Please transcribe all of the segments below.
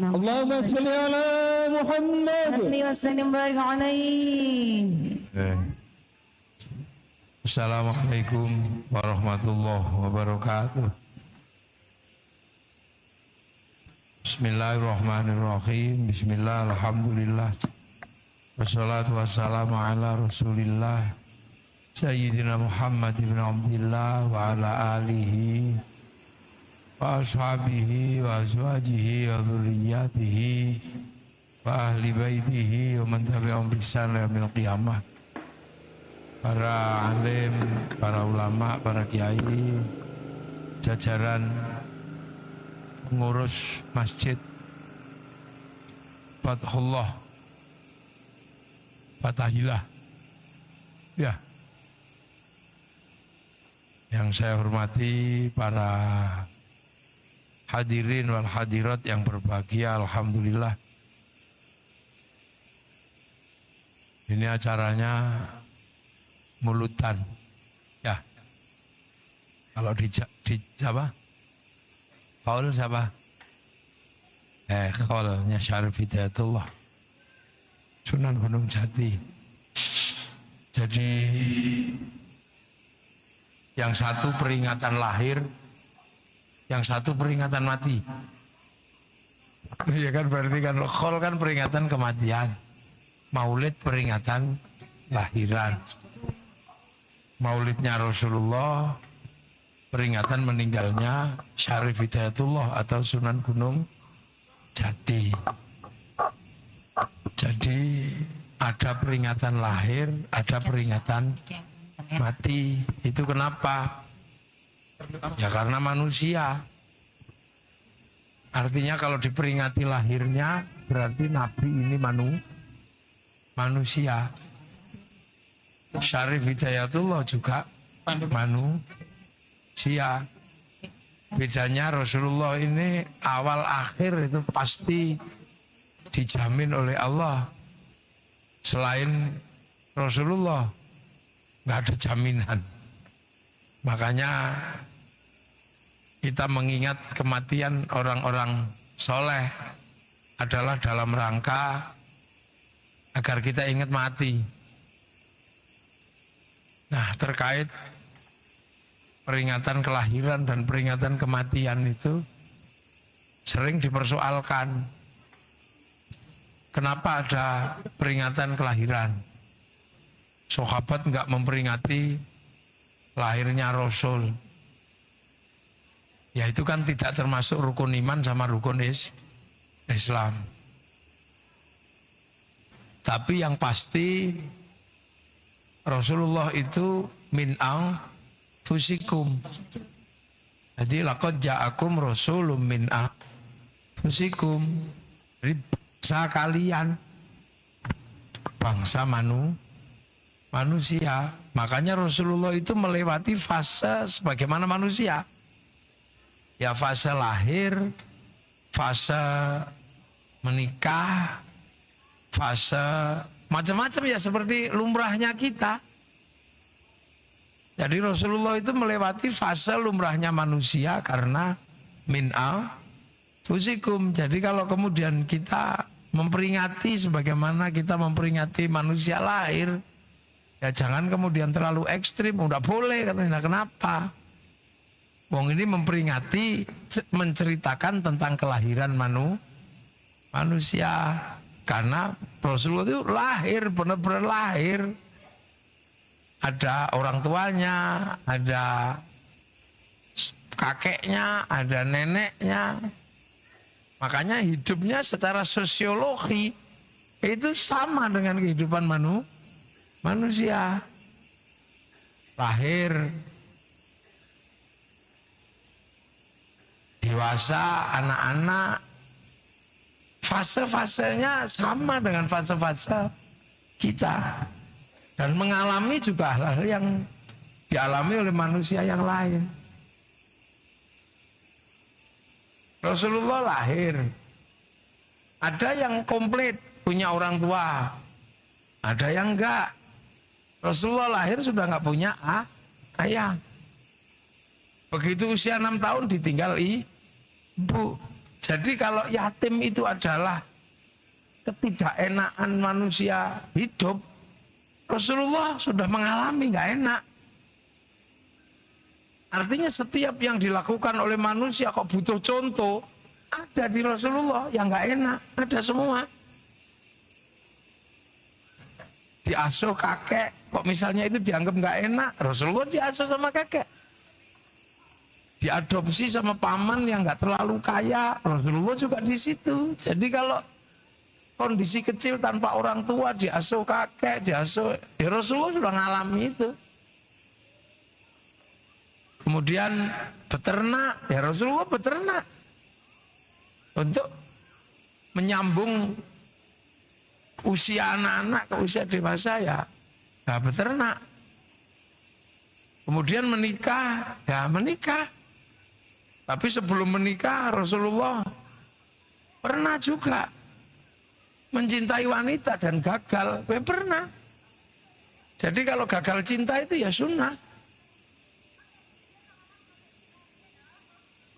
اللهم صل على محمد وسلم وبارك عليه. Assalamualaikum warahmatullahi wabarakatuh. Bismillahirrahmanirrahim. Bismillah, alhamdulillah. Wassalatu wassalamu ala rasulillah Sayyidina Muhammad ibn Abdillah wa ala alihi wa ashabihi wa azwajihi wa dhurriyyatihi wa ahli baitihi wa man tabi'ahum bi ihsan ila yaumil qiyamah. Para alim, para ulama, para kiai, jajaran pengurus masjid Fathullah Fatahillah, ya, yang saya hormati para hadirin wal hadirat yang berbahagia, alhamdulillah. Ini acaranya mulutan, ya. Kalau di siapa? Qaul siapa? Qaulnya Syarif Hidayatullah, Sunan Gunung Jati. Jadi yang satu peringatan lahir, yang satu peringatan mati. Ya kan, berarti kan Qaul kan peringatan kematian, Maulid peringatan lahiran. Maulidnya Rasulullah, peringatan meninggalnya Syarif Hidayatullah atau Sunan Gunung Jati. Jadi ada peringatan lahir, ada peringatan mati. Itu kenapa? Ya karena manusia. Artinya kalau diperingati lahirnya berarti Nabi ini manusia. Syarif Hidayatullah juga manusia. Bedanya Rasulullah ini awal akhir itu pasti dijamin oleh Allah. Selain Rasulullah nggak ada jaminan. Makanya kita mengingat kematian orang-orang soleh adalah dalam rangka agar kita ingat mati. Nah, terkait peringatan kelahiran dan peringatan kematian itu sering dipersoalkan. Kenapa ada peringatan kelahiran? Sahabat enggak memperingati lahirnya Rasul. Ya itu kan tidak termasuk rukun iman sama rukun Islam. Tapi yang pasti Rasulullah itu min anfusikum. Jadi laqad ja'akum rasulun min anfusikum. Dari bangsa kalian, bangsa manusia. Makanya Rasulullah itu melewati fase sebagaimana manusia. Ya fase lahir, fase menikah, fase macam-macam ya seperti lumrahnya kita. Jadi Rasulullah itu melewati fase lumrahnya manusia karena min anfusikum. Jadi kalau kemudian kita memperingati sebagaimana kita memperingati manusia lahir, ya jangan kemudian terlalu ekstrim. Udah boleh katanya, kenapa? Wong ini memperingati, menceritakan tentang kelahiran manusia. Karena Rasulullah itu lahir, benar-benar lahir. Ada orang tuanya, ada kakeknya, ada neneknya. Makanya hidupnya secara sosiologi itu sama dengan kehidupan manusia. Lahir, dewasa, anak-anak, fase-fasenya sama dengan fase-fase kita. Dan mengalami juga hal-hal yang dialami oleh manusia yang lain. Rasulullah lahir. Ada yang komplit, punya orang tua. Ada yang enggak. Rasulullah lahir sudah enggak punya ayah. Begitu usia 6 tahun ditinggal ibu. Jadi kalau yatim itu adalah ketidakenaan manusia hidup, Rasulullah sudah mengalami nggak enak. Artinya setiap yang dilakukan oleh manusia kok butuh contoh, ada di Rasulullah yang nggak enak, ada semua. Diasuh kakek, kok misalnya itu dianggap nggak enak, Rasulullah diasuh sama kakek. Diadopsi sama paman yang nggak terlalu kaya, Rasulullah juga di situ. Jadi kalau kondisi kecil tanpa orang tua, diasuh kakek, diasuh, ya Rasulullah sudah ngalami itu. Kemudian beternak, ya Rasulullah beternak untuk menyambung usia anak-anak ke usia dewasa ya beternak. Kemudian menikah, ya menikah. Tapi sebelum menikah Rasulullah pernah juga mencintai wanita dan gagal, ya pernah. Jadi kalau gagal cinta itu ya sunnah.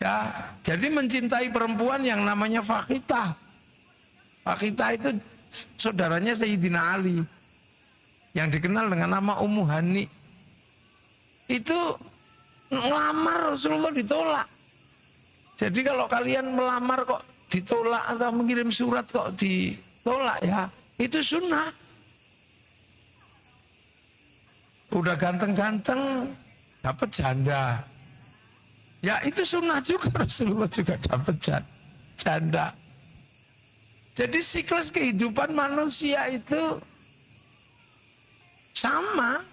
Ya, jadi mencintai perempuan yang namanya Fakhitah. Fakhitah itu saudaranya Sayyidina Ali yang dikenal dengan nama Ummu Hani. Itu ngelamar Rasulullah ditolak. Jadi kalau kalian melamar kok ditolak atau mengirim surat kok ditolak ya itu sunnah. Udah ganteng-ganteng dapat janda. Ya itu sunnah juga, Rasulullah juga dapat janda. Jadi siklus kehidupan manusia itu sama.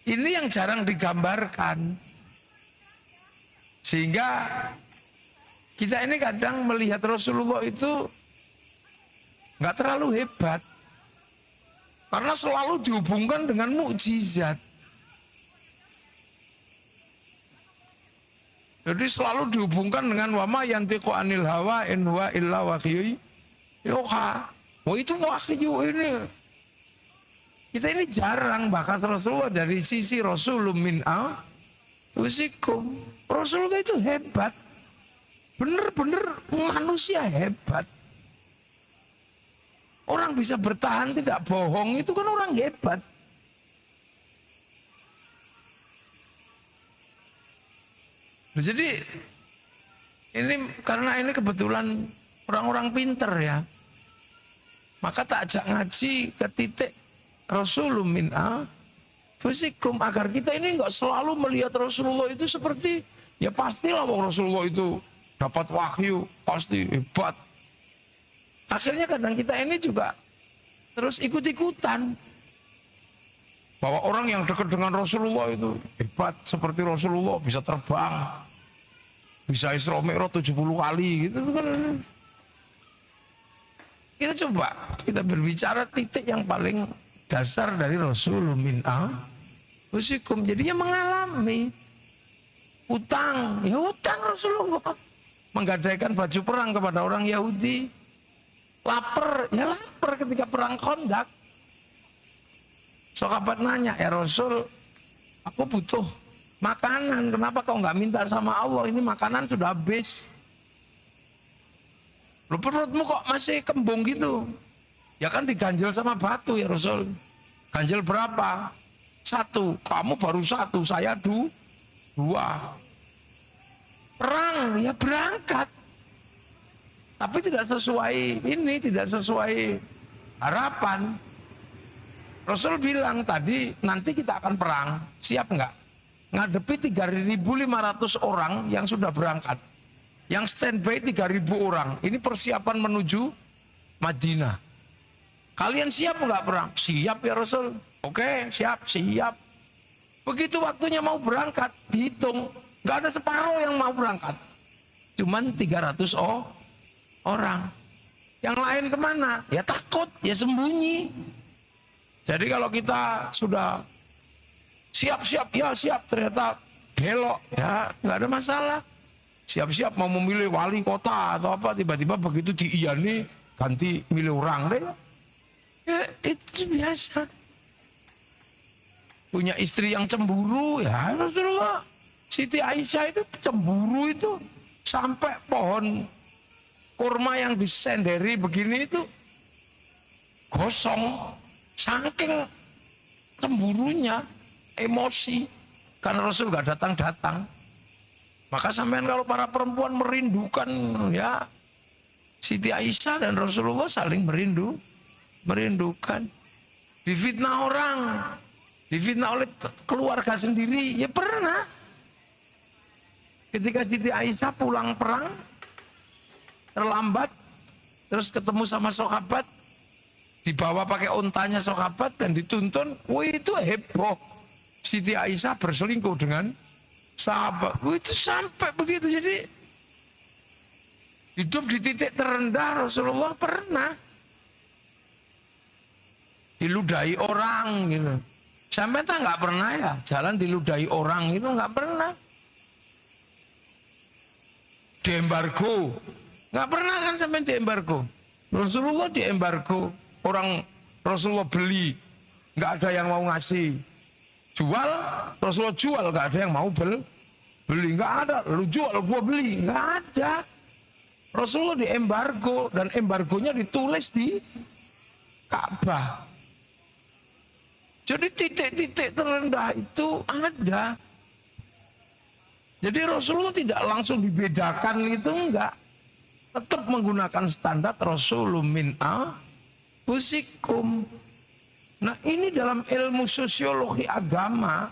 Ini yang jarang digambarkan. Sehingga kita ini kadang melihat Rasulullah itu nggak terlalu hebat. Karena selalu dihubungkan dengan mukjizat. Jadi selalu dihubungkan dengan wama yantiqu anil hawa in huwa illa wahyu yuha. Oh itu wahyu ini. Kita ini jarang bahkan Rasulullah dari sisi Rasulun min anfusikum. Rasulullah itu hebat. Bener-bener manusia hebat. Orang bisa bertahan tidak bohong itu kan orang hebat. Jadi ini karena ini kebetulan orang-orang pinter ya. Maka tak ajak ngaji ke titik Rasulun min anfusikum agar kita ini enggak selalu melihat Rasulullah itu seperti ya pastilah bahwa Rasulullah itu dapat wahyu, pasti hebat. Akhirnya kadang kita ini juga terus ikut-ikutan. Bahwa orang yang dekat dengan Rasulullah itu hebat seperti Rasulullah bisa terbang. Bisa Isra Mi'raj 70 kali gitu kan. Kita coba kita berbicara titik yang paling dasar dari Rasulullah min anfusikum. Jadinya mengalami utang, ya utang Rasulullah. Menggadaikan baju perang kepada orang Yahudi. Lapar, ya lapar ketika perang Khandaq. Sahabat nanya, ya Rasul, aku butuh makanan, kenapa kau nggak minta sama Allah? Ini makanan sudah habis. Loh, perutmu kok masih kembung gitu? Ya kan diganjel sama batu ya Rasul. Ganjel berapa? 1. Kamu baru 1, saya 2. Perang, ya berangkat. Tapi tidak sesuai ini, tidak sesuai harapan. Rasul bilang tadi nanti kita akan perang, siap nggak? Ngadepi 3.500 orang yang sudah berangkat. Yang standby 3.000 orang. Ini persiapan menuju Madinah. Kalian siap nggak perang? Siap ya Rasul. Oke, siap. Begitu waktunya mau berangkat, dihitung. Nggak ada separuh yang mau berangkat. Cuman 300 orang. Yang lain kemana? Ya takut, ya sembunyi. Jadi kalau kita sudah siap, ternyata belok, ya nggak ada masalah. Siap-siap mau memilih wali kota atau apa, tiba-tiba begitu diiyani ganti milih orang deh. Ya itu biasa. Punya istri yang cemburu, ya Rasulullah. Siti Aisyah itu cemburu itu Sampai pohon kurma yang disenderi begini itu gosong. Saking cemburunya, emosi. Karena Rasul gak datang-datang. Maka sampean kalau para perempuan merindukan ya Siti Aisyah dan Rasulullah saling merindukan. Difitnah orang, difitnah oleh keluarga sendiri, ya pernah. Ketika Siti Aisyah pulang perang, terlambat, terus ketemu sama sahabat, dibawa pakai untanya sahabat dan dituntun, wih itu heboh. Siti Aisyah berselingkuh dengan sahabat, wih itu sampai begitu. Jadi hidup di titik terendah Rasulullah pernah. Diludahi orang gitu. Sampai tak nggak pernah ya jalan diludahi orang itu nggak pernah. Diembargo nggak pernah kan sampai diembargo. Rasulullah diembargo, orang Rasulullah beli nggak ada yang mau ngasih. Jual Rasulullah jual nggak ada yang mau beli, nggak ada. Lu jual gua beli, nggak ada. Rasulullah diembargo dan embargonya ditulis di Ka'bah. Jadi titik-titik terendah itu ada. Jadi Rasulullah tidak langsung dibedakan itu enggak. Tetap menggunakan standar Rasulun min anfusikum. Nah ini dalam ilmu sosiologi agama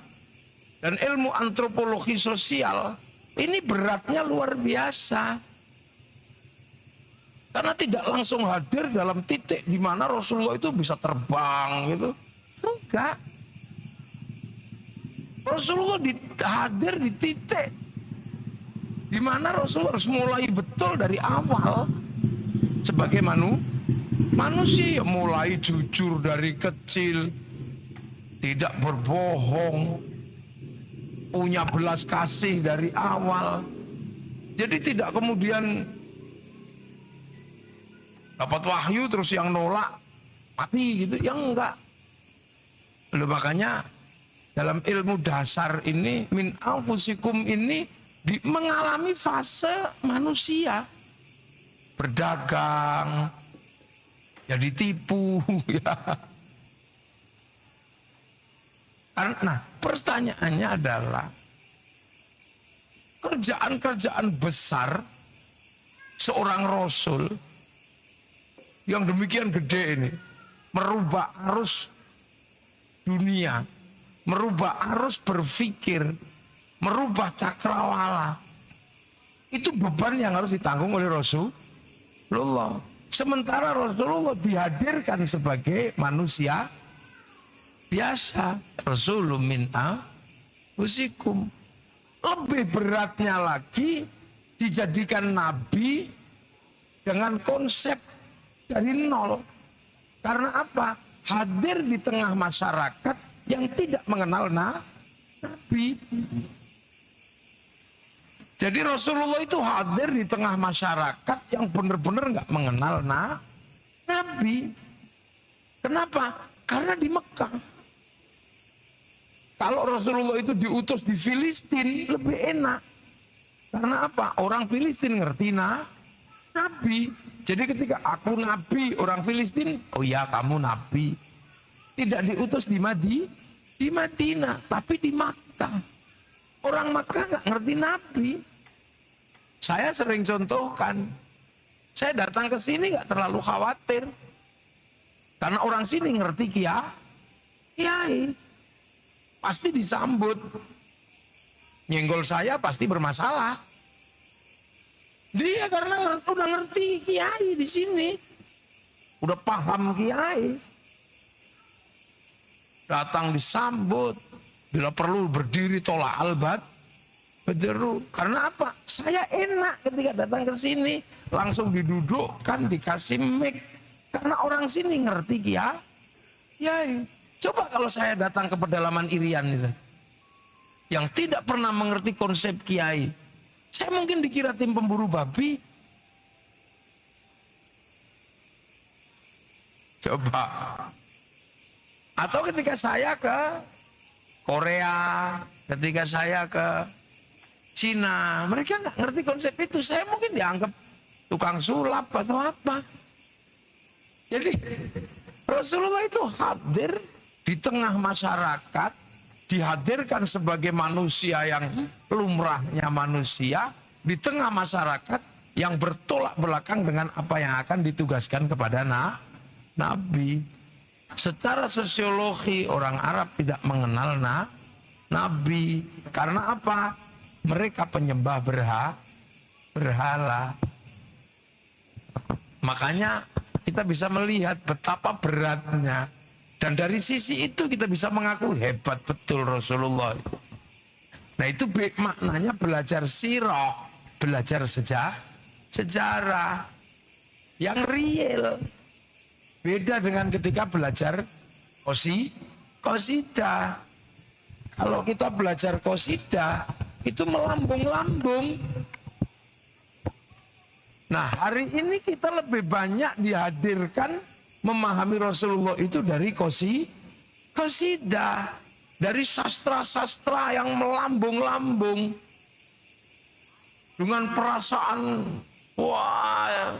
dan ilmu antropologi sosial ini beratnya luar biasa. Karena tidak langsung hadir dalam titik di mana Rasulullah itu bisa terbang gitu. Enggak. Rasulullah hadir di titik di mana Rasulullah harus mulai betul dari awal sebagai manusia, ya mulai jujur dari kecil, tidak berbohong, punya belas kasih dari awal. Jadi tidak kemudian dapat wahyu terus yang nolak mati gitu, yang enggak. Lalu makanya dalam ilmu dasar ini min anfusikum ini mengalami fase manusia berdagang, ya ditipu ya. Nah pertanyaannya adalah kerjaan-kerjaan besar seorang Rasul yang demikian gede ini merubah arus dunia, merubah arus berpikir, merubah cakrawala. Itu beban yang harus ditanggung oleh Rasulullah. Sementara Rasulullah dihadirkan sebagai manusia biasa. Rasulun min anfusikum. Lebih beratnya lagi dijadikan nabi dengan konsep dari nol. Karena apa? Hadir di tengah masyarakat yang tidak mengenal nabi. Jadi Rasulullah itu hadir di tengah masyarakat yang benar-benar nggak mengenal nabi. Kenapa? Karena di Mekah. Kalau Rasulullah itu diutus di Filistin lebih enak. Karena apa? Orang Filistin ngerti nabi. Jadi ketika aku nabi orang Filistin, oh ya kamu nabi. Tidak diutus di Madinah, tapi di Makkah. Orang Makkah nggak ngerti nabi. Saya sering contohkan, saya datang ke sini nggak terlalu khawatir, karena orang sini ngerti kiai, pasti disambut. Nyenggol saya pasti bermasalah. Dia karena udah ngerti kiai di sini, udah paham kiai, datang disambut, bila perlu berdiri tolak albat, berderu. Karena apa? Saya enak ketika datang ke sini, langsung didudukkan, dikasih mic, karena orang sini ngerti kiai. Coba kalau saya datang ke pedalaman Irian itu, yang tidak pernah mengerti konsep kiai. Saya mungkin dikira tim pemburu babi. Coba. Atau ketika saya ke Korea, ketika saya ke Cina. Mereka nggak ngerti konsep itu. Saya mungkin dianggap tukang sulap atau apa. Jadi Rasulullah itu hadir di tengah masyarakat, dihadirkan sebagai manusia yang lumrahnya manusia, di tengah masyarakat yang bertolak belakang dengan apa yang akan ditugaskan kepada Nabi. Secara sosiologi orang Arab tidak mengenal Nabi. Karena apa? Mereka penyembah berhala. Makanya kita bisa melihat betapa beratnya. Dan dari sisi itu kita bisa mengaku hebat betul Rasulullah. Nah itu maknanya belajar sirah, belajar sejarah yang real. Beda dengan ketika belajar qasidah. Kalau kita belajar qasidah itu melambung-lambung. Nah hari ini kita lebih banyak dihadirkan memahami Rasulullah itu dari qasidah, dari sastra-sastra yang melambung-lambung dengan perasaan wah.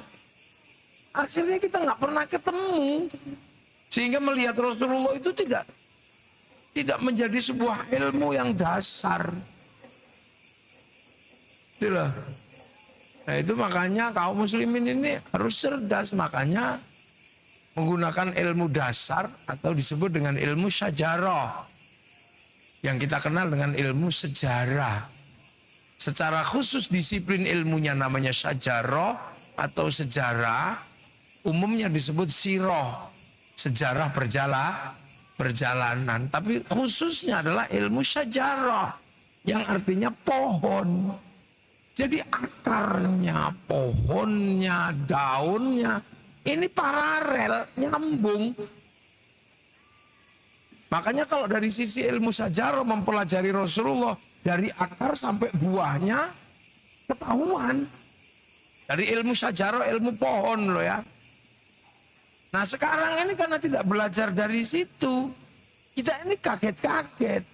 Akhirnya kita nggak pernah ketemu, sehingga melihat Rasulullah itu tidak menjadi sebuah ilmu yang dasar. Itulah. Nah itu makanya kaum muslimin ini harus cerdas, makanya menggunakan ilmu dasar atau disebut dengan ilmu syajarah yang kita kenal dengan ilmu sejarah. Secara khusus disiplin ilmunya namanya syajarah atau sejarah, umumnya disebut sirah, sejarah perjalanan. Tapi khususnya adalah ilmu syajarah yang artinya pohon. Jadi akarnya, pohonnya, daunnya ini paralel, nyambung. Makanya kalau dari sisi ilmu sajarah mempelajari Rasulullah dari akar sampai buahnya ketahuan. Dari ilmu sajarah, ilmu pohon loh ya. Nah sekarang ini karena tidak belajar dari situ, kita ini kaget-kaget.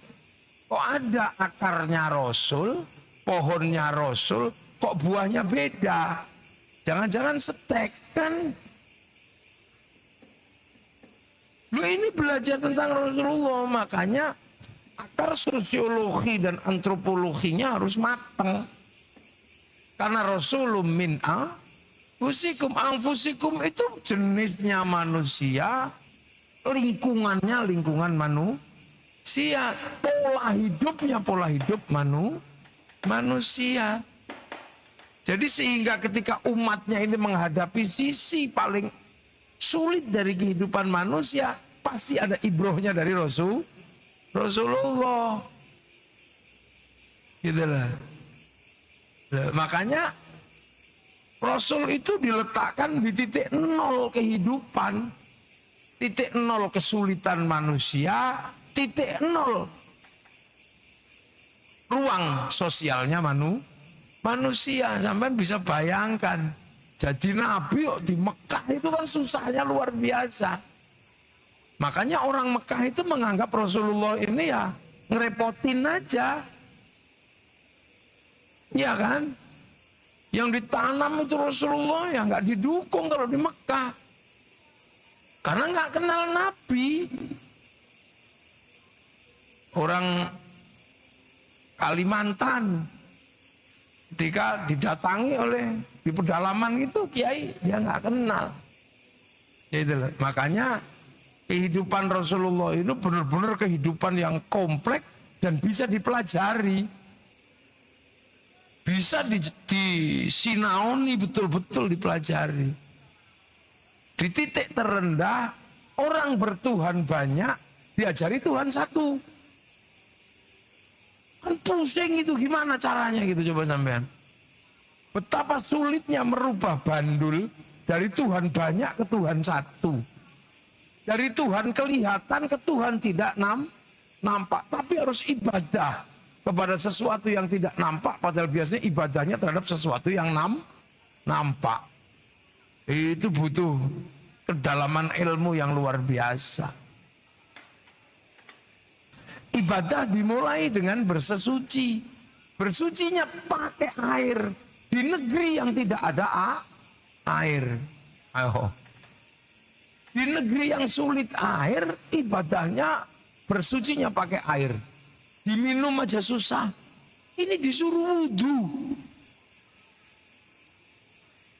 Kok ada akarnya Rasul, pohonnya Rasul, kok buahnya beda? Jangan-jangan setek kan? Lu ini belajar tentang Rasulullah, makanya akar sosiologi dan antropologinya harus matang. Karena Rasulullah min anfusikum itu jenisnya manusia, lingkungannya lingkungan manusia, pola hidup manusia. Jadi sehingga ketika umatnya ini menghadapi sisi paling sulit dari kehidupan manusia, pasti ada ibrohnya dari Rasulullah. Gitu lah. Makanya Rasul itu diletakkan di titik nol kehidupan, titik nol kesulitan manusia, titik nol ruang sosialnya manusia. Sampai bisa bayangkan, jadi nabi kok di Mekah itu kan susahnya luar biasa. Makanya orang Mekah itu menganggap Rasulullah ini ya ngerepotin aja. Ya kan? Yang ditanam itu Rasulullah ya nggak didukung kalau di Mekah. Karena nggak kenal Nabi. Orang Kalimantan ketika didatangi oleh di pedalaman itu kiai dia nggak kenal. Ya itulah. Makanya kehidupan Rasulullah itu benar-benar kehidupan yang kompleks dan bisa dipelajari. Bisa disinaoni betul-betul dipelajari. Di titik terendah orang bertuhan banyak diajari Tuhan satu. Kan pusing itu gimana caranya gitu coba sampean. Betapa sulitnya merubah bandul dari Tuhan banyak ke Tuhan satu. Dari Tuhan kelihatan ke Tuhan tidak nampak. Tapi harus ibadah kepada sesuatu yang tidak nampak, padahal biasanya ibadahnya terhadap sesuatu yang nampak. Itu butuh kedalaman ilmu yang luar biasa. Ibadah dimulai dengan bersesuci. Bersucinya pakai air di negeri yang tidak ada air. Ayo. Di negeri yang sulit air, ibadahnya bersucinya pakai air. Diminum aja susah. Ini disuruh wudhu.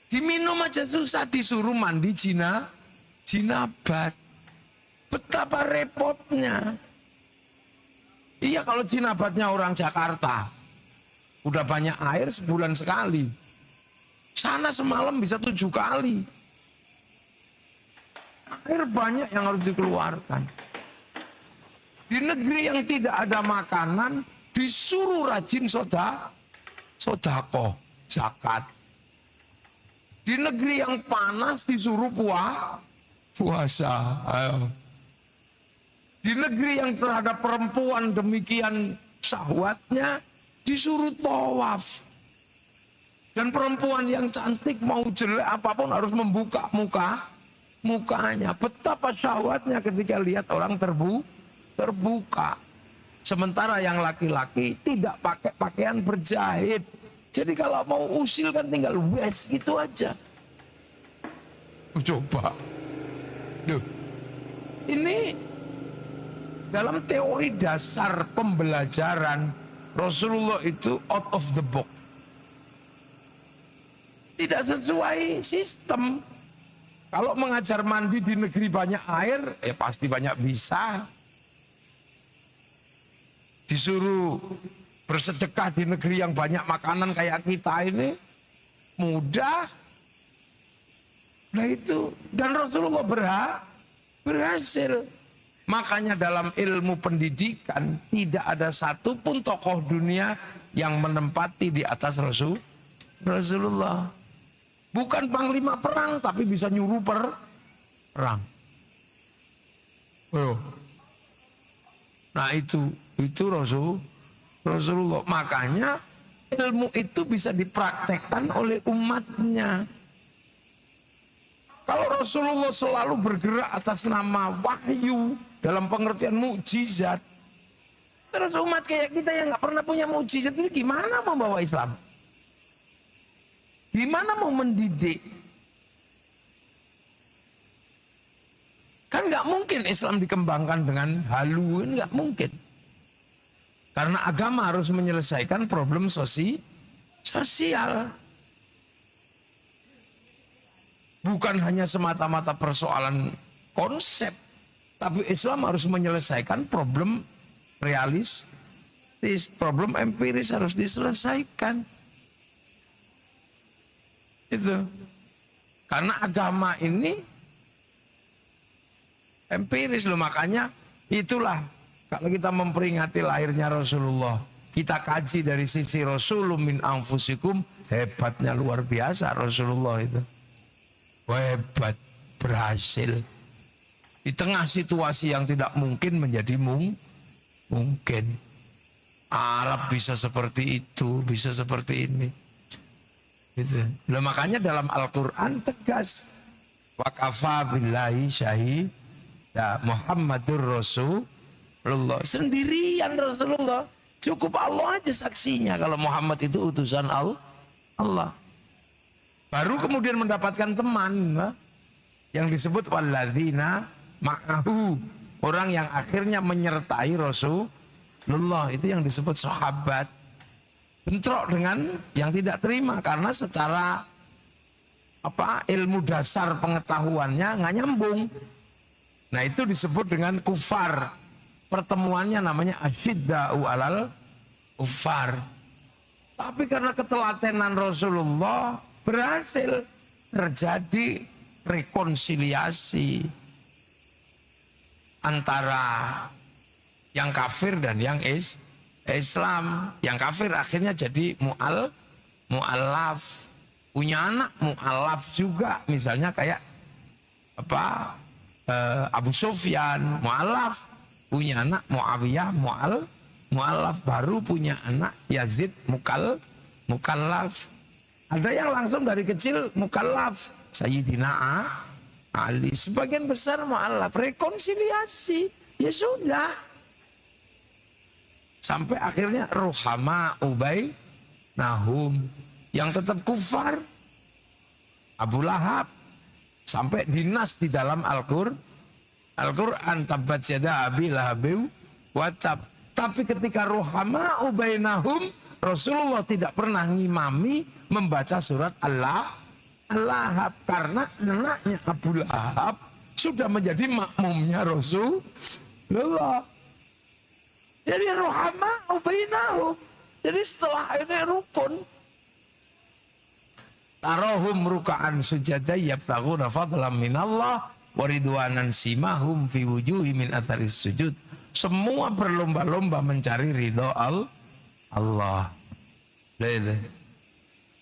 Diminum aja susah, disuruh mandi jinabat. Betapa repotnya. Iya, kalau jinabatnya orang Jakarta, udah banyak air sebulan sekali. Sana semalam bisa 7 kali. Air banyak yang harus dikeluarkan. Di negeri yang tidak ada makanan, disuruh rajin sodako, zakat. Di negeri yang panas disuruh puasa. Ayo. Di negeri yang terhadap perempuan demikian syahwatnya, disuruh tawaf. Dan perempuan yang cantik mau jelek apapun harus membuka mukanya. Betapa syahwatnya ketika lihat orang terbuka. Sementara yang laki-laki tidak pakai pakaian berjahit. Jadi kalau mau usil kan tinggal wes gitu aja. Coba. Duh. Ini dalam teori dasar pembelajaran Rasulullah itu out of the box. Tidak sesuai sistem. Kalau mengajar mandi di negeri banyak air, pasti banyak bisa. Disuruh bersedekah di negeri yang banyak makanan kayak kita ini, mudah. Nah itu, dan Rasulullah berhasil. Makanya dalam ilmu pendidikan, tidak ada satupun tokoh dunia yang menempati di atas Rasulullah. Bukan panglima perang, tapi bisa nyuruh perang. Oh. Nah itu Rasulullah. Makanya ilmu itu bisa dipraktekkan oleh umatnya. Kalau Rasulullah selalu bergerak atas nama wahyu dalam pengertian mukjizat, terus umat kayak kita yang nggak pernah punya mukjizat ini gimana mau bawa Islam? Gimana mau mendidik? Kan nggak mungkin Islam dikembangkan dengan halu, nggak mungkin. Karena agama harus menyelesaikan problem sosial. Bukan hanya semata-mata persoalan konsep, tapi Islam harus menyelesaikan problem realistis, problem empiris harus diselesaikan. Itu. Karena agama ini empiris loh, makanya itulah kalau kita memperingati lahirnya Rasulullah, kita kaji dari sisi Rasulun min anfusikum, hebatnya luar biasa Rasulullah itu. Hebat, berhasil. Di tengah situasi yang tidak mungkin menjadi mungkin. Arab bisa seperti itu, bisa seperti ini. Gitu. Nah, makanya dalam Al-Quran tegas. Wa kafa billahi syahida Muhammadur Rasulullah. Sendirian Rasulullah. Cukup Allah aja saksinya kalau Muhammad itu utusan Allah. Baru kemudian mendapatkan teman yang disebut walladzina ma'ahu. Orang yang akhirnya menyertai Rasulullah. Itu yang disebut sahabat. Bentrok dengan yang tidak terima karena secara ilmu dasar pengetahuannya nggak nyambung. Nah itu disebut dengan kufar. Pertemuannya namanya asyidda'u alal kufar. Tapi karena ketelatenan Rasulullah berhasil terjadi rekonsiliasi antara yang kafir dan yang Islam. Yang kafir akhirnya jadi mu'allaf, punya anak mu'allaf juga, misalnya kayak Abu Sufyan mu'allaf, punya anak Muawiyah mu'allaf, baru punya anak Yazid mukallaf. Ada yang langsung dari kecil mukallaf, Sayyidina Ali. Sebagian besar mu'allaf, rekonsiliasi, ya sudah. Sampai akhirnya Ruhama Ubay Nahum yang tetap kufar Abu Lahab. Sampai dinas di dalam Al-Quran tabat yada abi lahabiu watab. Tapi ketika Ruhama Ubay Nahum, Rasulullah tidak pernah ngimami membaca surat Al-Lahab karena anaknya Abu Lahab sudah menjadi makmumnya Rasulullah. Jadi Ruhama Ubay Nahum. Jadi setelah ini rukun. Tarahum ruka'an sujada yabtaghuna fadlan minallah wa ridwanan simahum fi wujuhi min atharis sujud. Semua berlomba-lomba mencari ridho Allah.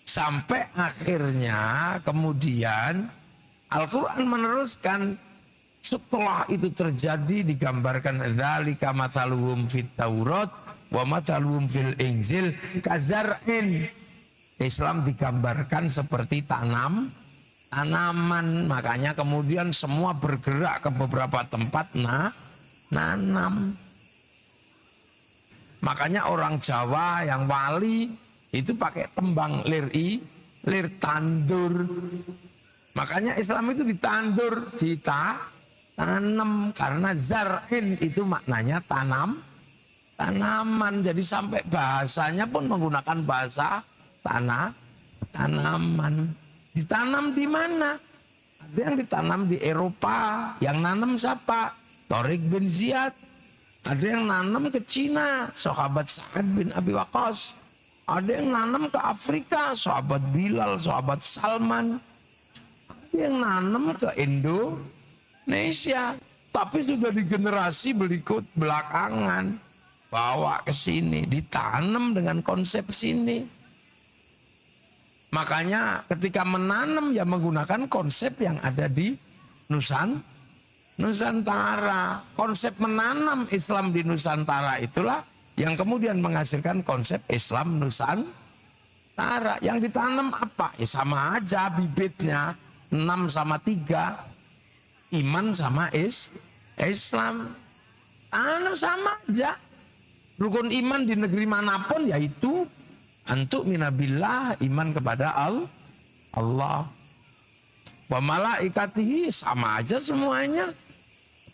Sampai akhirnya kemudian Al-Quran meneruskan, setelah itu terjadi digambarkan dzalika mathaluhum fit Taurat wa mathaluhum fil Injil kazar'in. Islam digambarkan seperti tanaman, makanya kemudian semua bergerak ke beberapa tempat nanam. Makanya orang Jawa yang wali itu pakai tembang lir tandur. Makanya Islam itu ditandur, ditanam karena zar'in itu maknanya tanaman. Jadi sampai bahasanya pun menggunakan bahasa tanaman. Ditanam di mana? Ada yang ditanam di Eropa. Yang nanam siapa? Tariq bin Ziyad. Ada yang nanam ke Cina, sahabat Sa'ad bin Abi Waqqas. Ada yang nanam ke Afrika, sahabat Bilal, sahabat Salman. Ada yang nanam ke Indonesia. Tapi sudah di generasi berikut belakangan bawa ke sini, ditanam dengan konsep sini. Makanya ketika menanam ya menggunakan konsep yang ada di Nusantara. Konsep menanam Islam di Nusantara itulah yang kemudian menghasilkan konsep Islam Nusantara. Yang ditanam apa? Ya sama aja bibitnya 6 sama 3. Iman sama Islam. Tanam sama aja. Rukun iman di negeri manapun yaitu antuk minabillah, iman kepada Allah. Wa malaikatihi, sama aja semuanya.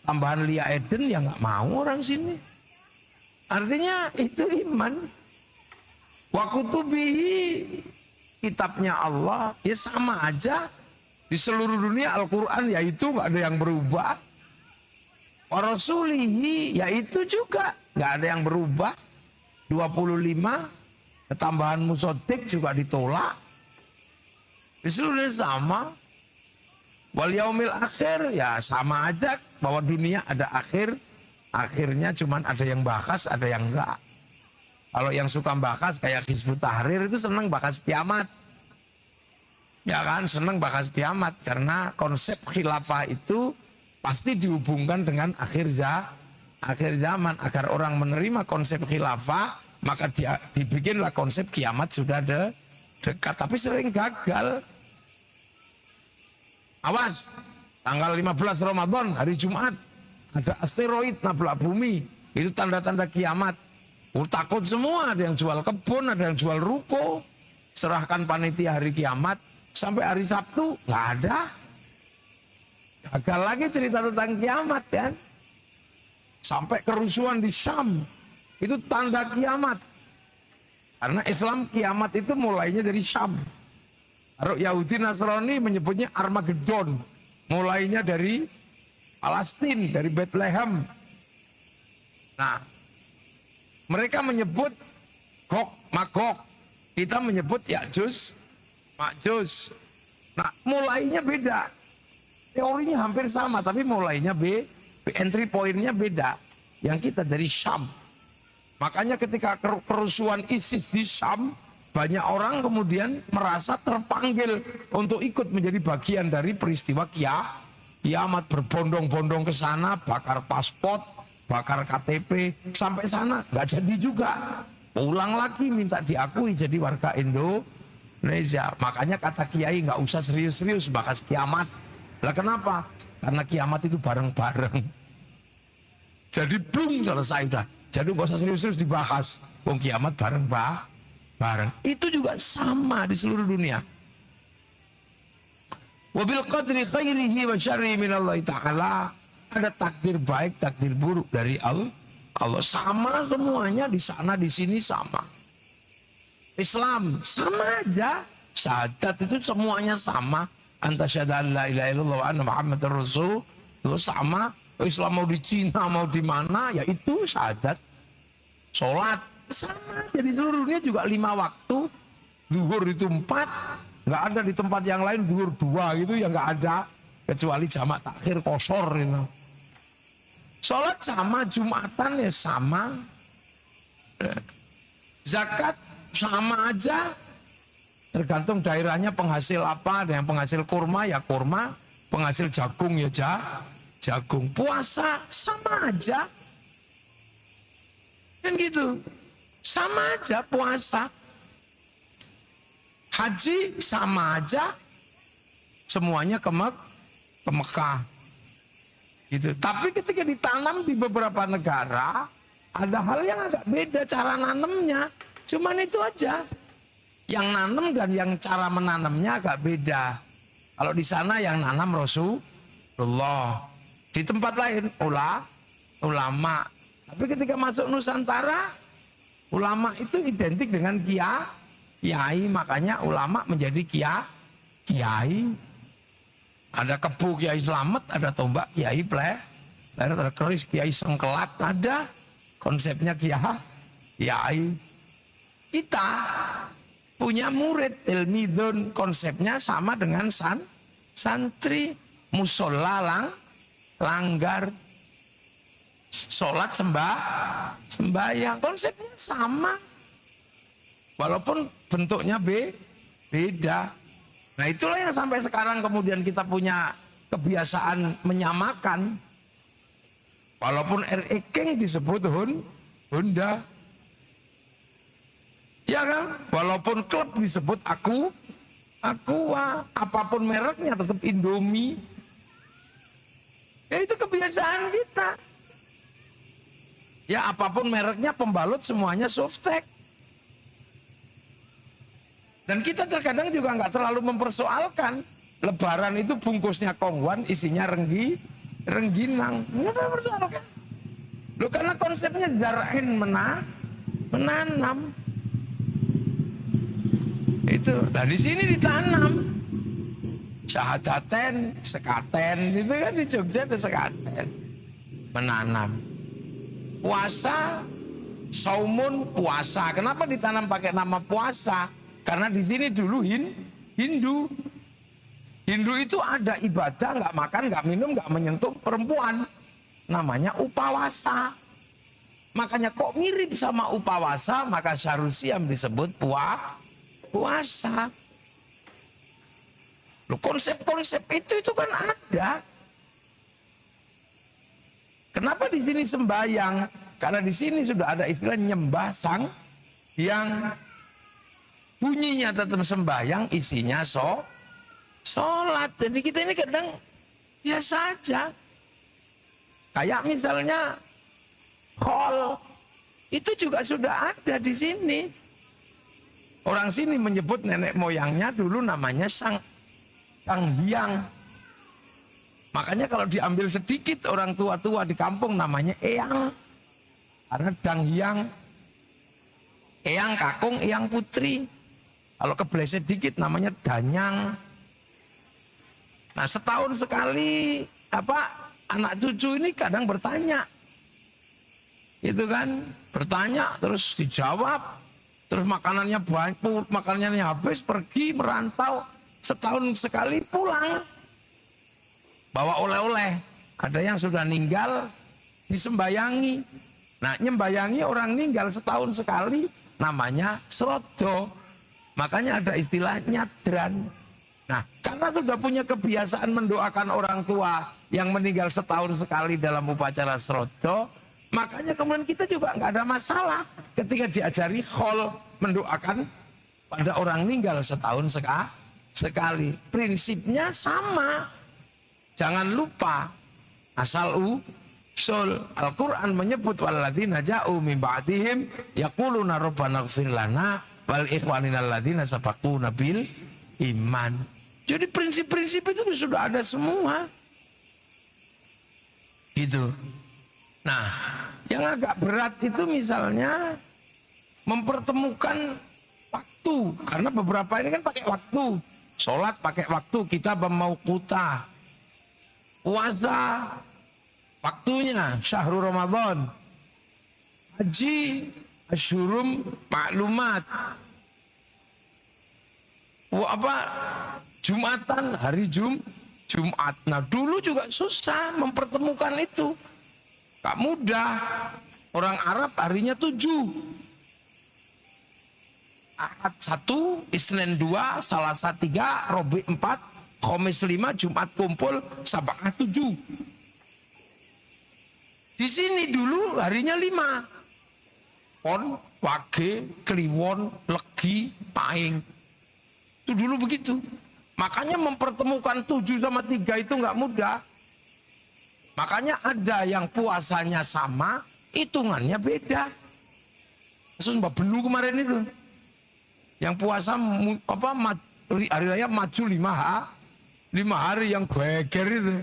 Tambahan Lia Eden ya nggak mau orang sini. Artinya itu iman. Wa kutubihi, kitabnya Allah ya sama aja. Di seluruh dunia Al-Quran yaitu nggak ada yang berubah. Wa rasulihi, yaitu juga nggak ada yang berubah. 25 ketambahan musodik juga ditolak. Di seluruhnya sama. Wal yaumil akhir ya sama aja bahwa dunia ada akhir. Akhirnya cuman ada yang bahas, ada yang enggak. Kalau yang suka bahas kayak Hizbut Tahrir itu senang bahas kiamat. Ya kan, senang bahas kiamat karena konsep khilafah itu pasti dihubungkan dengan akhir zaman. Agar orang menerima konsep khilafah, maka dibikinlah konsep kiamat sudah dekat, tapi sering gagal. Awas, tanggal 15 Ramadan, hari Jumat, ada asteroid nabrak bumi, itu tanda-tanda kiamat. Takut semua, ada yang jual kebun, ada yang jual ruko, serahkan panitia hari kiamat, sampai hari Sabtu, nggak ada. Gagal lagi cerita tentang kiamat kan. Sampai kerusuhan di Syam, itu tanda kiamat. Karena Islam kiamat itu mulainya dari Syam. Kalau Yahudi Nasrani menyebutnya Armageddon. Mulainya dari Palestina, dari Bethlehem. Nah, mereka menyebut Gog, Magog. Kita menyebut Ya'juj, Ma'juj. Nah, mulainya beda. Teorinya hampir sama, tapi mulainya entry point-nya beda. Yang kita dari Syam. Makanya ketika kerusuhan ISIS di Syam, banyak orang kemudian merasa terpanggil untuk ikut menjadi bagian dari peristiwa kiamat. Berbondong-bondong ke sana, bakar paspor, bakar KTP, sampai sana nggak jadi juga. Pulang lagi minta diakui jadi warga Indonesia. Makanya kata Kiai nggak usah serius-serius bahas kiamat. Lah kenapa? Karena kiamat itu bareng-bareng. Jadi belum selesai udah. Jadi nggak usah serius-serius dibahas. Wong kiamat bareng bareng. Itu juga sama di seluruh dunia. Wabil qadri khairihi wa syarrihi minallahi ta'ala. Ada takdir baik, takdir buruk dari Allah. Sama semuanya di sana di sini sama. Islam sama aja. Syahadat itu semuanya sama. Anta syahada la ilaha illallah wa anna Muhammadar Rasul. Itu sama. Islam mau di Cina mau di mana ya itu syahadat. Sholat sama. Jadi seluruh dunia juga 5 waktu. Zuhur itu 4. Nggak ada di tempat yang lain zuhur 2 gitu ya nggak ada. Kecuali jamak takhir kosor itu. Sholat sama, Jumatan ya sama. Zakat sama aja. Tergantung daerahnya penghasil apa. Ada yang penghasil kurma ya kurma. Penghasil jagung ya jagung. Puasa sama aja. Kan gitu. Sama aja puasa. Haji sama aja. Semuanya ke Mekah. Gitu. Tapi ketika ditanam di beberapa negara, ada hal yang agak beda cara nanamnya. Cuman itu aja. Yang nanam dan yang cara menanamnya agak beda. Kalau di sana yang nanam Rasulullah. Di tempat lain ulama. Tapi ketika masuk Nusantara, ulama itu identik dengan kiai. Makanya ulama menjadi kiai. Ada kebu Kiai Slamet, ada tombak Kiai ada keris Kiai Sengkelat, ada konsepnya kiai. Kita punya murid ilmidun, konsepnya sama dengan santri. Musola langgar, sholat sembahyang, konsepnya sama. Walaupun bentuknya beda. Nah itulah yang sampai sekarang kemudian kita punya kebiasaan menyamakan. Walaupun R.E. King disebut Honda. Ya kan? Walaupun klub disebut Aqua. Apapun mereknya tetap Indomie. Ya itu kebiasaan kita. Ya apapun mereknya pembalut semuanya Softtek. Dan kita terkadang juga nggak terlalu mempersoalkan. Lebaran itu bungkusnya kongwan, isinya rengginang. Nggak mempersoalkan. Loh karena konsepnya zarain menanam. Itu. Nah di sini ditanam. Syahadaten, sekaten. Itu kan di Jogja ada sekaten. Menanam. Puasa, saumun, puasa. Kenapa ditanam pakai nama puasa? Karena di sini dulu Hindu. Hindu itu ada ibadah, nggak makan, nggak minum, nggak menyentuh perempuan. Namanya upawasa. Makanya kok mirip sama upawasa, maka Syahrul Siam disebut puasa. Loh, konsep-konsep itu kan ada. Kenapa di sini sembahyang? Karena di sini sudah ada istilah nyembah sang yang bunyinya tetap sembahyang, isinya sholat. Jadi kita ini kadang biasa aja. Kayak misalnya khol, itu juga sudah ada di sini. Orang sini menyebut nenek moyangnya dulu namanya Sang Hyang. Makanya kalau diambil sedikit orang tua-tua di kampung namanya Eyang. Karena Dang Hyang. Eyang kakung, Eyang putri. Kalau kebleset dikit namanya Danyang. Nah setahun sekali anak cucu ini kadang bertanya. Itu kan bertanya terus dijawab. Terus makanannya banyak, makanannya habis, pergi merantau. Setahun sekali pulang. Bawa oleh-oleh. Ada yang sudah meninggal disembayangi. Nah nyembayangi orang meninggal setahun sekali namanya srodo. Makanya ada istilah nyadran. Nah, karena sudah punya kebiasaan mendoakan orang tua yang meninggal setahun sekali dalam upacara srodo, makanya kemudian kita juga nggak ada masalah ketika diajari khol mendoakan pada orang meninggal setahun sekali. Prinsipnya sama. Jangan lupa asal Al-Quran menyebut walladzina ja'u min ba'dihim yaquluna rabbana ighfir lana wal ikhwanina alladzina sabaquna bil iman. Jadi prinsip-prinsip itu sudah ada semua. Gitu. Nah, yang agak berat itu misalnya mempertemukan waktu, karena beberapa ini kan pakai waktu. Sholat pakai waktu, kita mau kuta. Puasa waktunya syahrul Ramadan. Haji asyurum maklumat. Jumatan hari Jumat. Nah, dulu juga susah mempertemukan itu. Gak mudah. Orang Arab harinya 7. Ahad 1, Isnin 2, Selasa 3, Rabi 4, Khamis 5, Jumat kumpul, Sabtu 7. Di sini dulu harinya 5. Pon, Wage, Kliwon, Legi, Paing. Itu dulu begitu. Makanya mempertemukan 7 sama 3 itu nggak mudah. Makanya ada yang puasanya sama, hitungannya beda. Kasus Mbak Benu kemarin itu. Yang puasa hari raya maju 5 hari yang geger itu.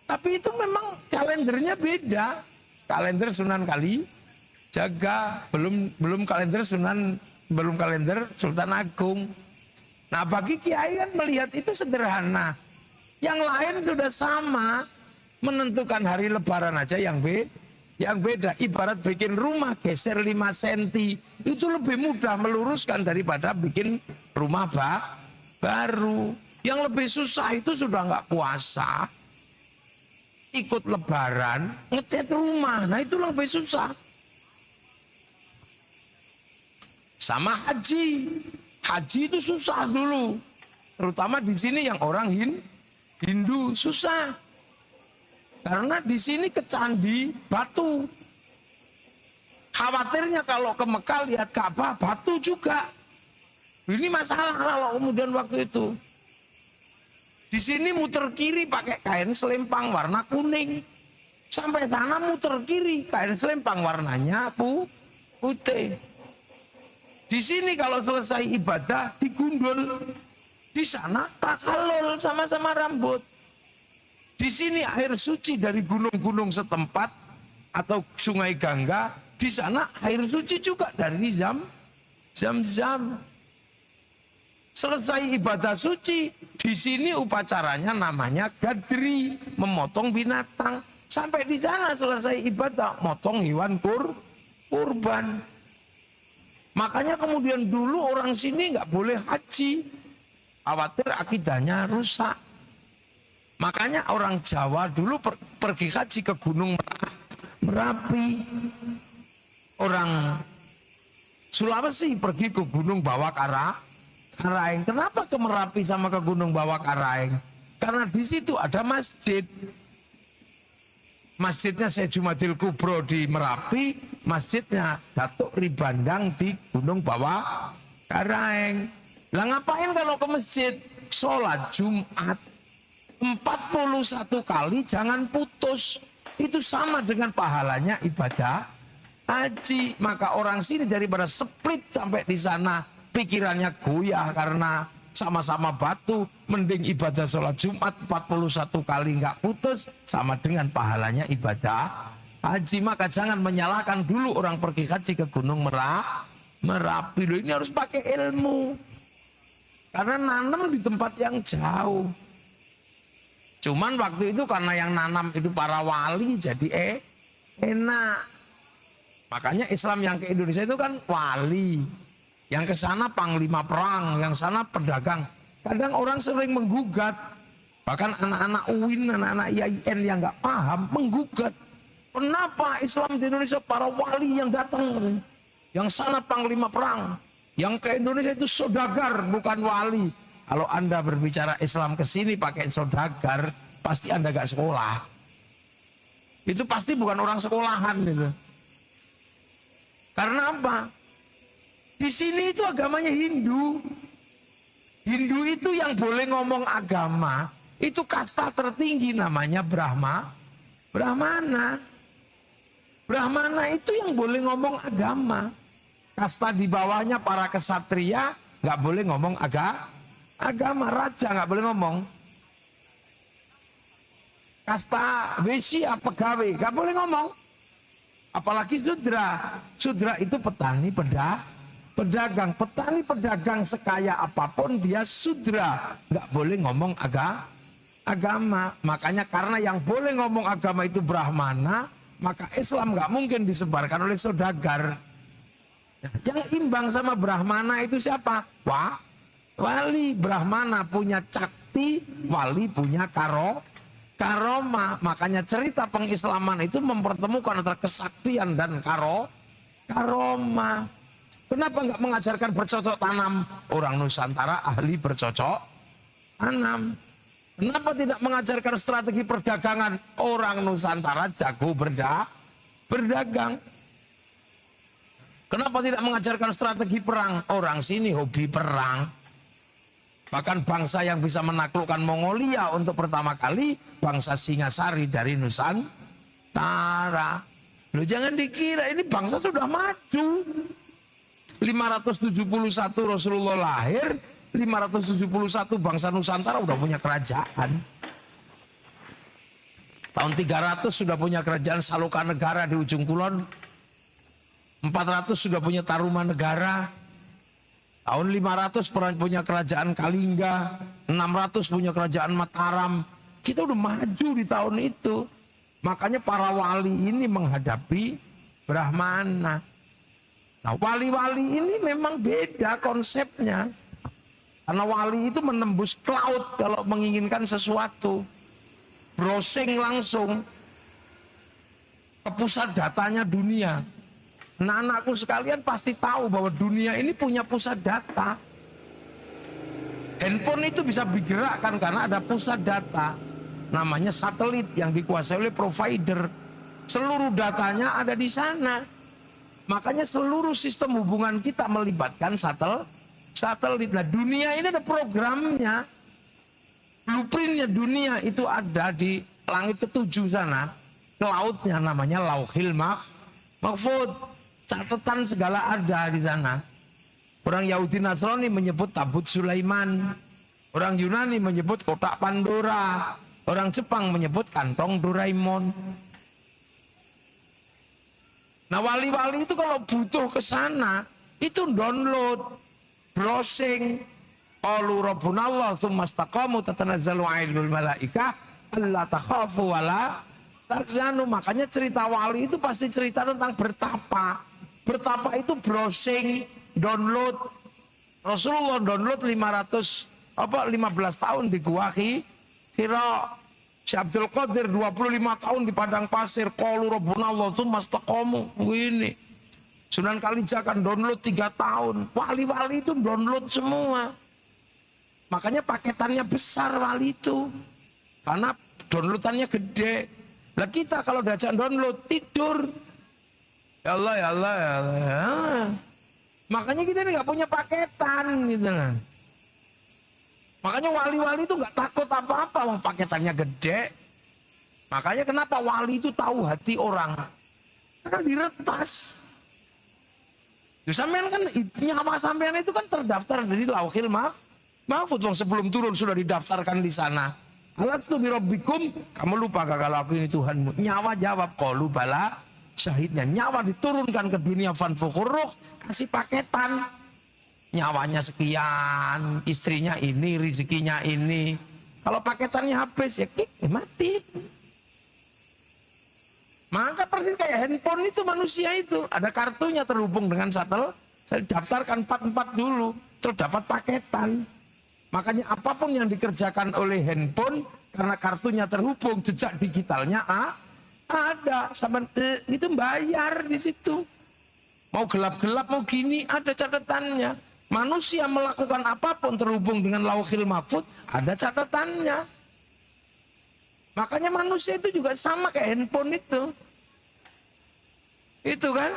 Tapi itu memang kalendernya beda. Kalender Sunan Kali jaga, belum kalender Sultan Agung. Nah, bagi kiai kan melihat itu sederhana. Yang lain sudah sama, menentukan hari lebaran aja yang beda. Ibarat bikin rumah geser 5 cm, itu lebih mudah meluruskan daripada bikin rumah baru. Yang lebih susah itu sudah nggak puasa, ikut lebaran, ngecat rumah. Nah, itu lebih susah. Sama haji. Haji itu susah dulu. Terutama di sini yang orang Hindu susah. Karena di sini ke candi batu. Khawatirnya kalau ke Mekah lihat Ka'bah batu juga. Ini masalah kalau kemudian waktu itu. Di sini muter kiri pakai kain selempang warna kuning. Sampai sana muter kiri kain selempang warnanya putih. Di sini kalau selesai ibadah digundul. Di sana takalul sama-sama rambut. Di sini air suci dari gunung-gunung setempat atau sungai Gangga. Di sana air suci juga dari Zam-Zam. Selesai ibadah suci, di sini upacaranya namanya gadri, memotong binatang. Sampai di sana selesai ibadah, motong hewan kurban. Makanya kemudian dulu orang sini nggak boleh haji, khawatir akidahnya rusak. Makanya orang Jawa dulu pergi haji ke Gunung Merapi. Orang Sulawesi pergi ke Gunung Bawah Karaeng. Kenapa ke Merapi sama ke Gunung Bawah Karaeng? Karena di situ ada masjid. Masjidnya Syekh Jumadil Kubro di Merapi, masjidnya Datuk Ribandang di Gunung Bawah Karaeng. Lah ngapain kalau ke masjid? Sholat Jumat 41 kali jangan putus. Itu sama dengan pahalanya ibadah haji. Maka orang sini daripada split sampai di sana pikirannya goyah karena sama-sama batu, mending ibadah sholat Jumat 41 kali nggak putus sama dengan pahalanya ibadah haji. Maka jangan menyalahkan dulu orang pergi haji ke Gunung Merapi. Loh, ini harus pakai ilmu karena nanam di tempat yang jauh. Cuman waktu itu karena yang nanam itu para wali jadi enak. Makanya Islam yang ke Indonesia itu kan wali. Yang ke sana panglima perang, yang sana pedagang. Kadang orang sering menggugat. Bahkan anak-anak UIN, anak-anak IAIN yang nggak paham menggugat. Kenapa Islam di Indonesia para wali yang datang? Yang sana panglima perang. Yang ke Indonesia itu saudagar, bukan wali. Kalau Anda berbicara Islam ke sini pakai saudagar, pasti Anda nggak sekolah. Itu pasti bukan orang sekolahan gitu. Karena apa? Di sini itu agamanya Hindu. Hindu itu yang boleh ngomong agama, itu kasta tertinggi namanya Brahmana. Brahmana itu yang boleh ngomong agama. Kasta di bawahnya para kesatria nggak boleh ngomong agama. Raja nggak boleh ngomong. Kasta Wesya pegawai nggak boleh ngomong. Apalagi Sudra. Sudra itu petani pedagang. Petani pedagang sekaya apapun dia Sudra. Nggak boleh ngomong agama. Makanya karena yang boleh ngomong agama itu Brahmana, maka Islam nggak mungkin disebarkan oleh saudagar. Yang imbang sama Brahmana itu siapa? Wali. Brahmana punya cakti, wali punya karoma. Makanya cerita pengislaman itu mempertemukan antara kesaktian dan karoma. Kenapa nggak mengajarkan bercocok tanam? Orang Nusantara ahli bercocok tanam. Kenapa tidak mengajarkan strategi perdagangan? Orang Nusantara jago berdagang. Kenapa tidak mengajarkan strategi perang? Orang sini hobi perang. Bahkan bangsa yang bisa menaklukkan Mongolia untuk pertama kali, bangsa Singasari dari Nusantara. Loh, jangan dikira ini bangsa sudah maju. 571 Rasulullah lahir, 571 bangsa Nusantara udah punya kerajaan. Tahun 300 sudah punya kerajaan Saloka-negara di ujung kulon. 400 sudah punya Tarumanegara. Tahun 500 pernah punya kerajaan Kalingga. 600 punya kerajaan Mataram. Kita udah maju di tahun itu. Makanya para wali ini menghadapi Brahmana. Nah, wali-wali ini memang beda konsepnya. Karena wali itu menembus cloud kalau menginginkan sesuatu. Browsing langsung ke pusat datanya dunia. Anak-anakku sekalian pasti tahu bahwa dunia ini punya pusat data. Handphone itu bisa digerakkan karena ada pusat data. Namanya satelit yang dikuasai oleh provider. Seluruh datanya ada di sana. Makanya seluruh sistem hubungan kita melibatkan satelit. Nah, dunia ini ada programnya. Blueprintnya dunia itu ada di langit ketujuh sana. Cloudnya namanya Lauhil Mahfud. Catatan segala ada di sana. Orang Yahudi Nasrani menyebut tabut Sulaiman. Orang Yunani menyebut kotak Pandora. Orang Jepang menyebut kantong Doraemon. Nah, wali-wali itu kalau butuh ke sana, itu download, browsing. Qalu rabbunallah tsumma istaqamu tatanazzalu 'alaihimul malaikah alla takhafu wala tahzanu. Makanya cerita wali itu pasti cerita tentang bertapa. Bertapa itu browsing, download. Rasulullah download 15 tahun di Gua Hira. Syekh Abdul Qadir 25 tahun di padang pasir. Qalu rabbunallah tsumma istaqamu. Ini. Sunan Kalijaga download 3 tahun. Wali-wali itu download semua. Makanya paketannya besar wali itu. Karena downloadannya gede. Lah kita kalau diajak download tidur. Ya Allah, ya Allah, ya Allah. Ya. Makanya kita ini nggak punya paketan gitu lah. Makanya wali-wali itu nggak takut apa-apa, wong paketannya gede. Makanya kenapa wali itu tahu hati orang? Karena diretas. Sampean kan nyawa sampean itu kan terdaftar dari Lauhil Mahfud. Sebelum turun sudah didaftarkan di sana. Alastu birabbikum, kamu lupa gak kalau aku ini Tuhanmu? Nyawa jawab qalu bala. Syahidnya nyawa diturunkan ke dunia fanfukhurruh, kasih paketan. Nyawanya sekian, istrinya ini, rezekinya ini. Kalau paketannya habis ya mati. Maka persis kayak handphone itu manusia itu. Ada kartunya terhubung dengan satelit. Saya daftarkan 44 dulu, terus dapat paketan. Makanya apapun yang dikerjakan oleh handphone, karena kartunya terhubung, jejak digitalnya ada. Sama itu bayar di situ. Mau gelap-gelap, mau gini, ada catatannya. Manusia melakukan apapun terhubung dengan Lauhil Mahfud, ada catatannya. Makanya manusia itu juga sama kayak handphone itu. Itu kan.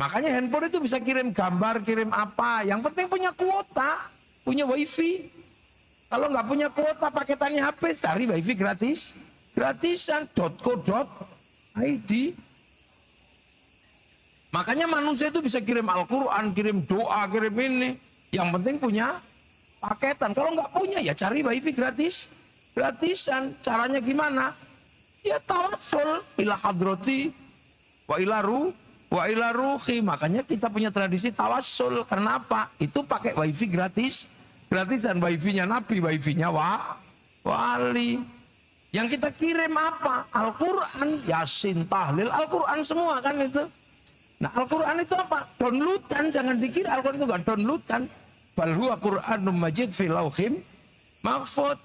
Makanya handphone itu bisa kirim gambar, kirim apa. Yang penting punya kuota, punya wifi. Kalau nggak punya kuota, paketannya habis, cari wifi gratis. gratisan .co.id. Makanya manusia itu bisa kirim Al-Quran, kirim doa, kirim ini. Yang penting punya paketan. Kalau nggak punya ya cari wifi gratisan. Caranya gimana? Ya tawassul ila hadrati wa ila ruhi. Makanya kita punya tradisi tawassul. Karena apa? Itu pakai wifi gratisan. Wifi-nya Nabi, wifi-nya wali. Yang kita kirim apa? Al-Quran, Yasin, Tahlil, Al-Quran semua kan itu. Nah Al-Quran itu apa? Downloadan, jangan dikira Al-Quran itu gak downloadan. Bal huwa Qur'anum majid fi lauhim mahfud.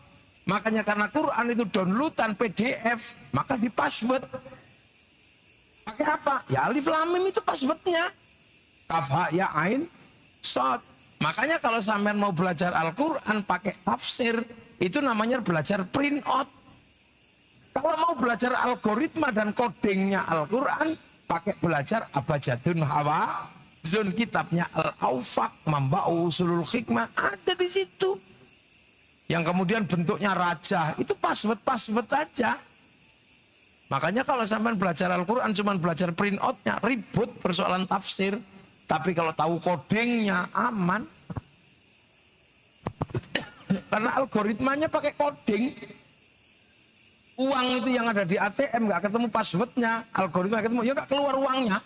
Makanya karena Quran itu downloadan PDF, maka di password. Pakai apa? Ya alif lam mim itu passwordnya. Kaf ha ya ain shad. Makanya kalau sampean mau belajar Al-Quran pakai tafsir, itu namanya belajar print out. Kalau mau belajar algoritma dan codingnya Al-Quran, pakai belajar abjadun hawa zon, kitabnya Al-Awfaq, Mamba'u Usulul Hikmah, ada di situ. Yang kemudian bentuknya raja, itu password aja. Makanya kalau sampean belajar Al-Quran cuma belajar print outnya, ribut persoalan tafsir. Tapi kalau tahu codingnya aman. Karena algoritmanya pakai coding. Uang itu yang ada di ATM nggak ketemu passwordnya, algoritma ketemu, ya nggak keluar uangnya.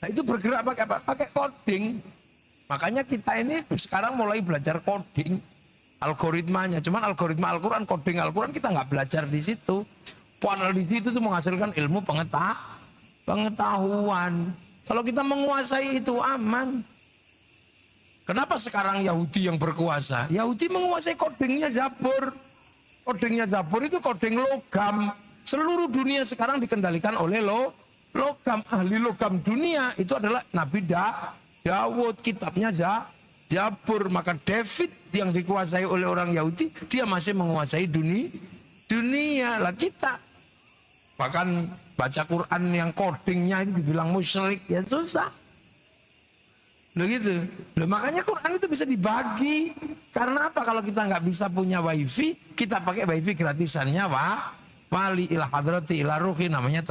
Nah itu bergerak pakai apa? Pakai coding. Makanya kita ini sekarang mulai belajar coding algoritmanya. Cuman algoritma Al-Quran, coding Al-Quran kita nggak belajar di situ. Padahal di situ tuh menghasilkan ilmu pengetahuan. Kalau kita menguasai itu aman. Kenapa sekarang Yahudi yang berkuasa? Yahudi menguasai codingnya Zabur. Codingnya Zabur itu coding logam. Seluruh dunia sekarang dikendalikan oleh logam. Ahli logam dunia itu adalah Nabi Dawud. Kitabnya Zabur. Maka David yang dikuasai oleh orang Yahudi, dia masih menguasai dunia. Lah kita bahkan baca Quran yang codingnya itu dibilang musyrik, ya susah. Begitu. Makanya Quran itu bisa dibagi. Karena apa? Kalau kita nggak bisa punya wifi, kita pakai wifi gratisannya wali ila hadrati ila ruhi, namanya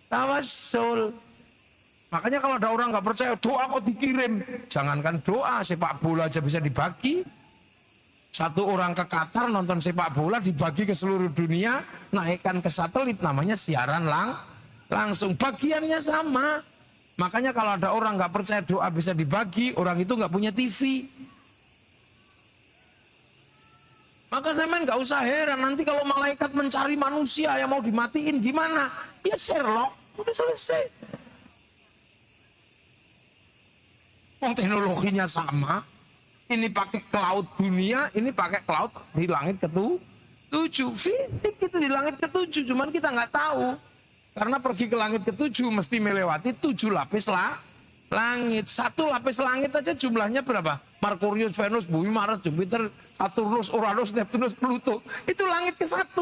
tawassul. Makanya kalau ada orang nggak percaya doa kok dikirim, jangankan doa, sepak bola aja bisa dibagi. Satu orang ke Qatar nonton sepak bola dibagi ke seluruh dunia, naikkan ke satelit, namanya siaran langsung. Bagiannya sama. Makanya kalau ada orang nggak percaya doa bisa dibagi, orang itu nggak punya TV. Maka saya nggak usah heran nanti kalau malaikat mencari manusia yang mau dimatiin gimana? Ya Sherlock, udah selesai. Teknologinya sama. Ini pakai cloud dunia, ini pakai cloud di langit ketujuh. Fisik itu di langit ketujuh, cuman kita nggak tahu. Karena pergi ke langit ketujuh mesti melewati 7 lapis langit. 1 lapis langit aja jumlahnya berapa? Merkurius, Venus, Bumi, Mars, Jupiter, Saturnus, Uranus, Neptunus, Pluto. Itu langit ke-1.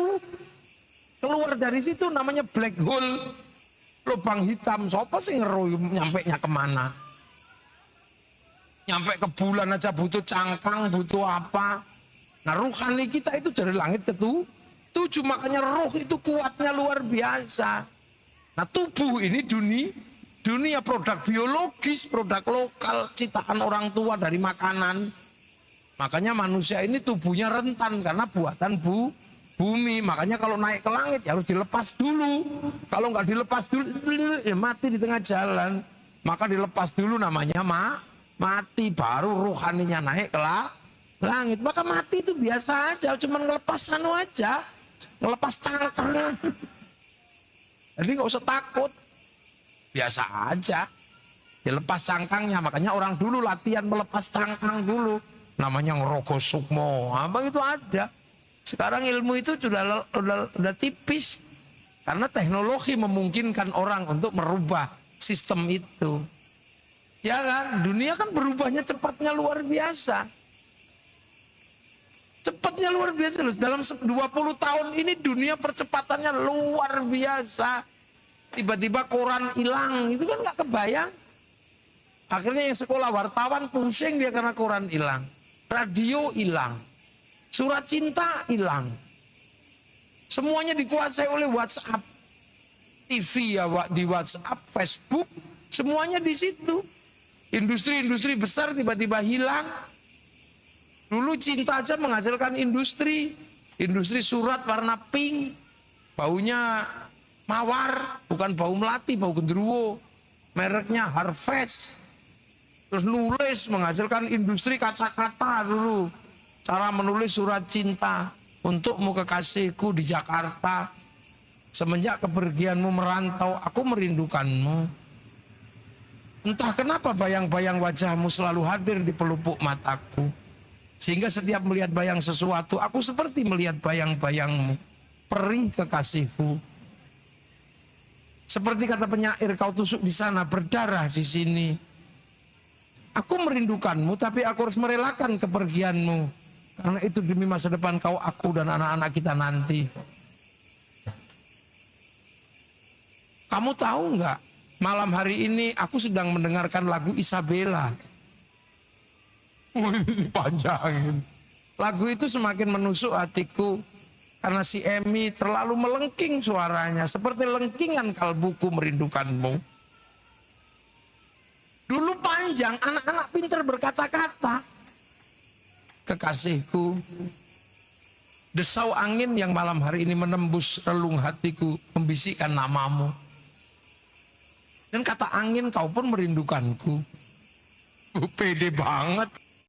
Keluar dari situ namanya black hole. Lubang hitam. Siapa sih ngeruh nyampenya kemana? Nyampe ke bulan aja butuh cangkang, butuh apa. Nah ruhani kita itu dari langit ke-7. Makanya roh itu kuatnya luar biasa. Nah tubuh ini dunia produk biologis, produk lokal, ciptaan orang tua dari makanan. Makanya manusia ini tubuhnya rentan karena buatan bumi. Makanya kalau naik ke langit ya harus dilepas dulu. Kalau nggak dilepas dulu ya mati di tengah jalan. Maka dilepas dulu namanya mati, baru rohaninya naik ke langit. Maka mati itu biasa aja, cuma ngelepas aja, ngelepas cangkang. Jadi nggak usah takut, biasa aja. Dilepas cangkangnya, makanya orang dulu latihan melepas cangkang dulu. Namanya ngerogoh sukmo, apa itu ada. Sekarang ilmu itu sudah tipis. Karena teknologi memungkinkan orang untuk merubah sistem itu. Ya kan, dunia kan berubahnya cepatnya luar biasa. Cepatnya luar biasa loh. Dalam 20 tahun ini dunia percepatannya luar biasa. Tiba-tiba koran hilang, itu kan nggak kebayang. Akhirnya yang sekolah wartawan pusing dia karena koran hilang. Radio hilang. Surat cinta hilang. Semuanya dikuasai oleh WhatsApp. TV ya di WhatsApp, Facebook, semuanya di situ. Industri-industri besar tiba-tiba hilang. Dulu cinta aja menghasilkan industri. Industri surat warna pink. Baunya mawar, bukan bau melati, bau genderuwo. Mereknya Harvest. Terus nulis menghasilkan industri kata-kata dulu. Cara menulis surat cinta. Untukmu kekasihku di Jakarta. Semenjak kepergianmu merantau, aku merindukanmu. Entah kenapa bayang-bayang wajahmu selalu hadir di pelupuk mataku. Sehingga setiap melihat bayang sesuatu, aku seperti melihat bayang-bayangmu. Perih kekasihku. Seperti kata penyair, kau tusuk di sana, berdarah di sini. Aku merindukanmu, tapi aku harus merelakan kepergianmu. Karena itu demi masa depan kau, aku, dan anak-anak kita nanti. Kamu tahu nggak, malam hari ini aku sedang mendengarkan lagu Isabella. Panjangin. Lagu itu semakin menusuk hatiku karena si Emi terlalu melengking suaranya, seperti lengkingan kalbuku merindukanmu. Dulu panjang, anak-anak pintar berkata-kata. Kekasihku, desau angin yang malam hari ini menembus relung hatiku, membisikkan namamu. Dan kata angin, kau pun merindukanku. Pede banget.